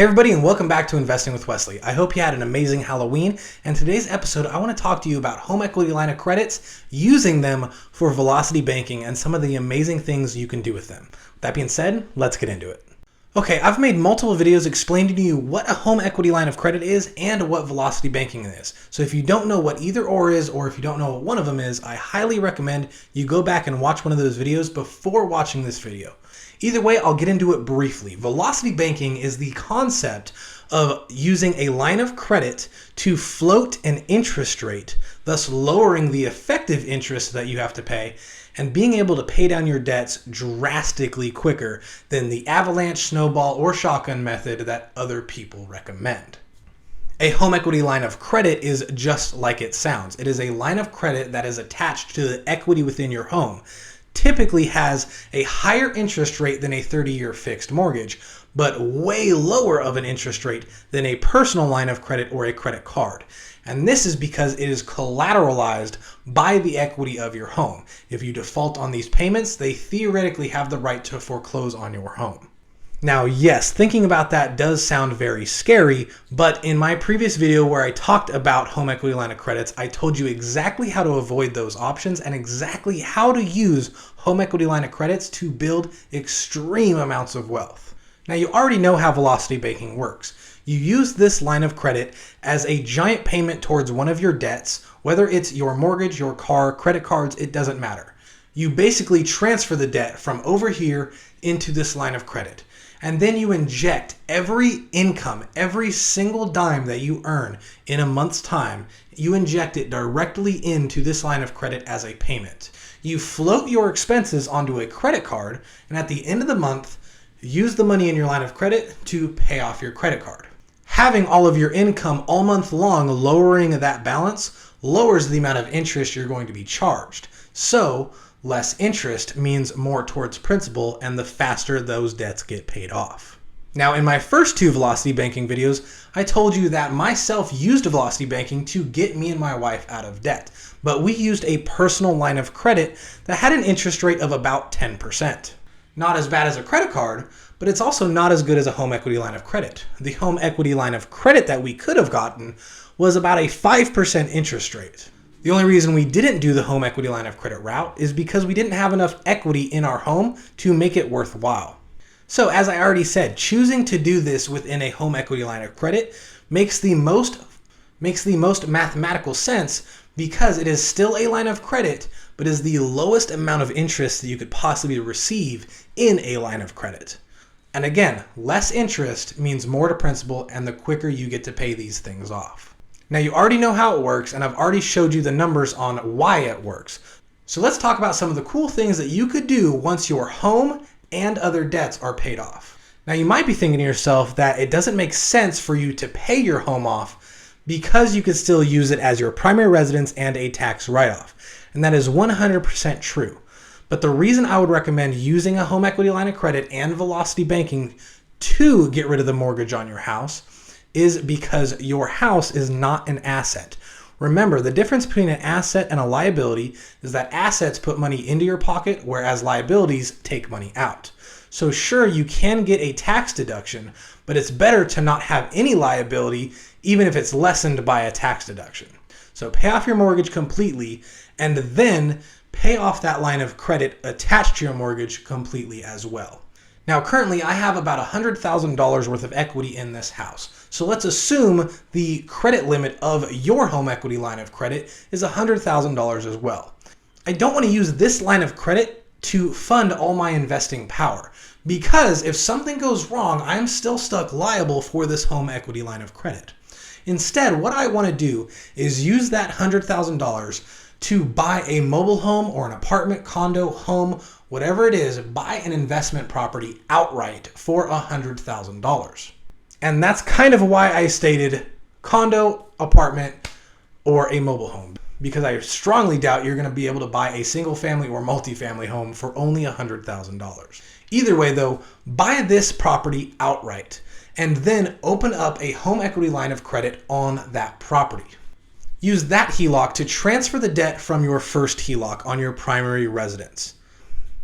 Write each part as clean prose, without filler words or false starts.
Hey everybody, and welcome back to Investing with Wesley. I hope you had an amazing Halloween, and today's episode I want to talk to you about home equity line of credits, using them for velocity banking, and some of the amazing things you can do with them. With that being said, let's get into it. Okay, I've made multiple videos explaining to you what a home equity line of credit is and what velocity banking is. So if you don't know what either or is, or if you don't know what one of them is, I highly recommend you go back and watch one of those videos before watching this video. Either way, I'll get into it briefly. Velocity banking is the concept of using a line of credit to float an interest rate, thus lowering the effective interest that you have to pay and being able to pay down your debts drastically quicker than the avalanche, snowball, or shotgun method that other people recommend. A home equity line of credit is just like it sounds. It is a line of credit that is attached to the equity within your home. Typically has a higher interest rate than a 30-year fixed mortgage, but way lower of an interest rate than a personal line of credit or a credit card. And this is because it is collateralized by the equity of your home. If you default on these payments, they theoretically have the right to foreclose on your home. Now, yes, thinking about that does sound very scary, but in my previous video where I talked about home equity line of credits, I told you exactly how to avoid those options and exactly how to use home equity line of credits to build extreme amounts of wealth. Now, you already know how velocity banking works. You use this line of credit as a giant payment towards one of your debts, whether it's your mortgage, your car, credit cards, it doesn't matter. You basically transfer the debt from over here into this line of credit. And then you inject every income, every single dime that you earn in a month's time, you inject it directly into this line of credit as a payment. You float your expenses onto a credit card, and at the end of the month, use the money in your line of credit to pay off your credit card. Having all of your income all month long lowering that balance lowers the amount of interest you're going to be charged. So, less interest means more towards principal, and the faster those debts get paid off. Now, in my first two velocity banking videos, I told you that myself used velocity banking to get me and my wife out of debt, but we used a personal line of credit that had an interest rate of about 10%. Not as bad as a credit card, but it's also not as good as a home equity line of credit. The home equity line of credit that we could have gotten was about a 5% interest rate. The only reason we didn't do the home equity line of credit route is because we didn't have enough equity in our home to make it worthwhile. So as I already said, choosing to do this within a home equity line of credit makes the most mathematical sense, because it is still a line of credit, but is the lowest amount of interest that you could possibly receive in a line of credit. And again, less interest means more to principal, and the quicker you get to pay these things off. Now, you already know how it works, and I've already showed you the numbers on why it works. So let's talk about some of the cool things that you could do once your home and other debts are paid off. Now, you might be thinking to yourself that it doesn't make sense for you to pay your home off because you could still use it as your primary residence and a tax write-off. And that is 100% true. But the reason I would recommend using a home equity line of credit and velocity banking to get rid of the mortgage on your house is because your house is not an asset. Remember, the difference between an asset and a liability is that assets put money into your pocket, whereas liabilities take money out. So sure, you can get a tax deduction, but it's better to not have any liability, even if it's lessened by a tax deduction. So pay off your mortgage completely, and then pay off that line of credit attached to your mortgage completely as well. Now, currently, I have about $100,000 worth of equity in this house. So let's assume the credit limit of your home equity line of credit is $100,000 as well. I don't want to use this line of credit to fund all my investing power, because if something goes wrong, I'm still stuck liable for this home equity line of credit. Instead, what I want to do is use that $100,000 to buy a mobile home or an apartment, condo, home, whatever it is, buy an investment property outright for $100,000. And that's kind of why I stated condo, apartment, or a mobile home, because I strongly doubt you're going to be able to buy a single family or multifamily home for only $100,000. Either way though, buy this property outright and then open up a home equity line of credit on that property. Use that HELOC to transfer the debt from your first HELOC on your primary residence.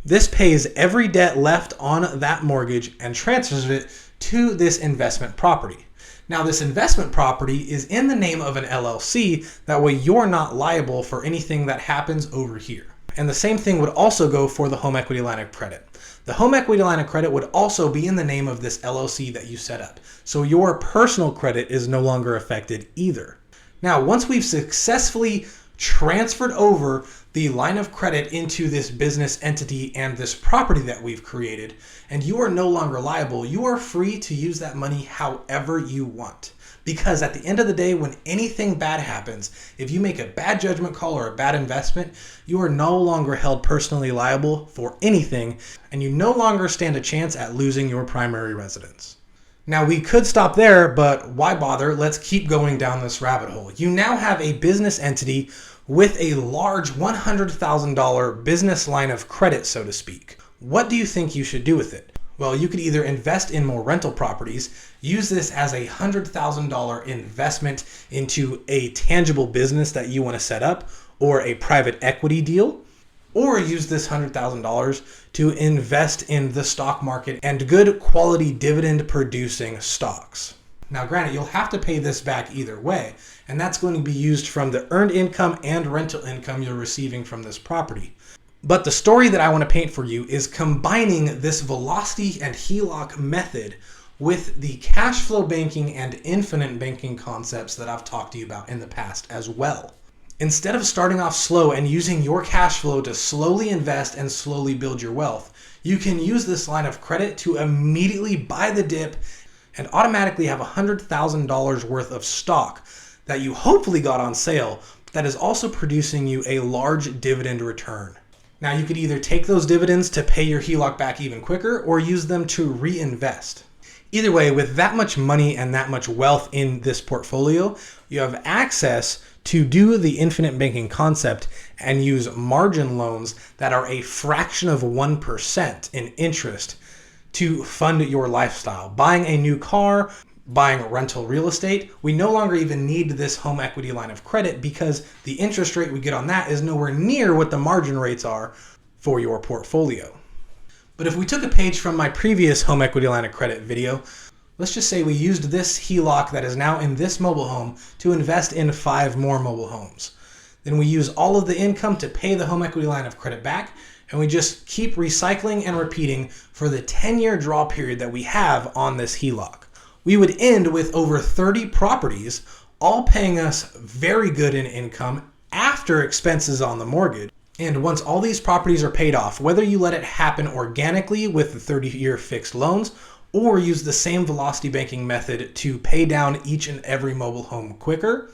This pays every debt left on that mortgage and transfers it to this investment property. Now, this investment property is in the name of an LLC. That way you're not liable for anything that happens over here. And the same thing would also go for the home equity line of credit. The home equity line of credit would also be in the name of this LLC that you set up. So your personal credit is no longer affected either. Now, once we've successfully transferred over the line of credit into this business entity and this property that we've created, and you are no longer liable, you are free to use that money however you want. Because at the end of the day, when anything bad happens, if you make a bad judgment call or a bad investment, you are no longer held personally liable for anything, and you no longer stand a chance at losing your primary residence. Now, we could stop there, but why bother? Let's keep going down this rabbit hole. You now have a business entity with a large $100,000 business line of credit, so to speak. What do you think you should do with it? Well, you could either invest in more rental properties, use this as a $100,000 investment into a tangible business that you want to set up, or a private equity deal, or use this $100,000 to invest in the stock market and good quality dividend producing stocks. Now, granted, you'll have to pay this back either way, and that's going to be used from the earned income and rental income you're receiving from this property. But the story that I want to paint for you is combining this velocity and HELOC method with the cash flow banking and infinite banking concepts that I've talked to you about in the past as well. Instead of starting off slow and using your cash flow to slowly invest and slowly build your wealth, you can use this line of credit to immediately buy the dip and automatically have $100,000 worth of stock that you hopefully got on sale that is also producing you a large dividend return. Now, you could either take those dividends to pay your HELOC back even quicker or use them to reinvest. Either way, with that much money and that much wealth in this portfolio, you have access to do the infinite banking concept and use margin loans that are a fraction of 1% in interest to fund your lifestyle. Buying a new car, buying rental real estate, we no longer even need this home equity line of credit because the interest rate we get on that is nowhere near what the margin rates are for your portfolio. But if we took a page from my previous home equity line of credit video, let's just say we used this HELOC that is now in this mobile home to invest in 5 more mobile homes. Then we use all of the income to pay the home equity line of credit back, and we just keep recycling and repeating for the 10-year draw period that we have on this HELOC. We would end with over 30 properties, all paying us very good in income after expenses on the mortgage. And once all these properties are paid off, whether you let it happen organically with the 30-year fixed loans or use the same velocity banking method to pay down each and every mobile home quicker,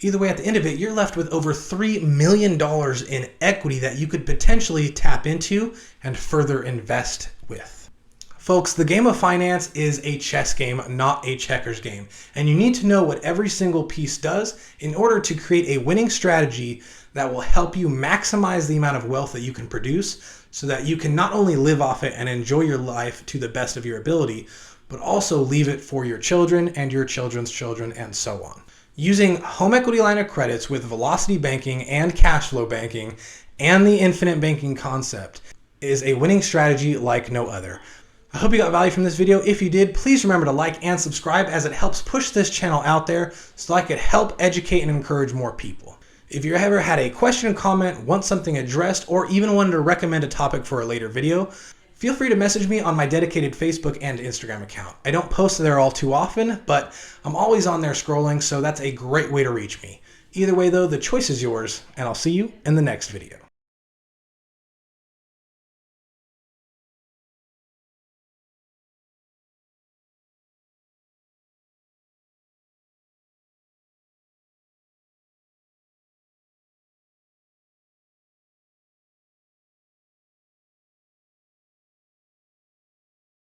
either way, at the end of it, you're left with over $3 million in equity that you could potentially tap into and further invest with. Folks, the game of finance is a chess game, not a checkers game. And you need to know what every single piece does in order to create a winning strategy that will help you maximize the amount of wealth that you can produce so that you can not only live off it and enjoy your life to the best of your ability, but also leave it for your children and your children's children and so on. Using home equity line of credits with velocity banking and cash flow banking and the infinite banking concept is a winning strategy like no other. I hope you got value from this video. If you did, please remember to like and subscribe as it helps push this channel out there so I could help educate and encourage more people. If you ever had a question, comment, want something addressed, or even wanted to recommend a topic for a later video, feel free to message me on my dedicated Facebook and Instagram account. I don't post there all too often, but I'm always on there scrolling, so that's a great way to reach me. Either way though, the choice is yours, and I'll see you in the next video.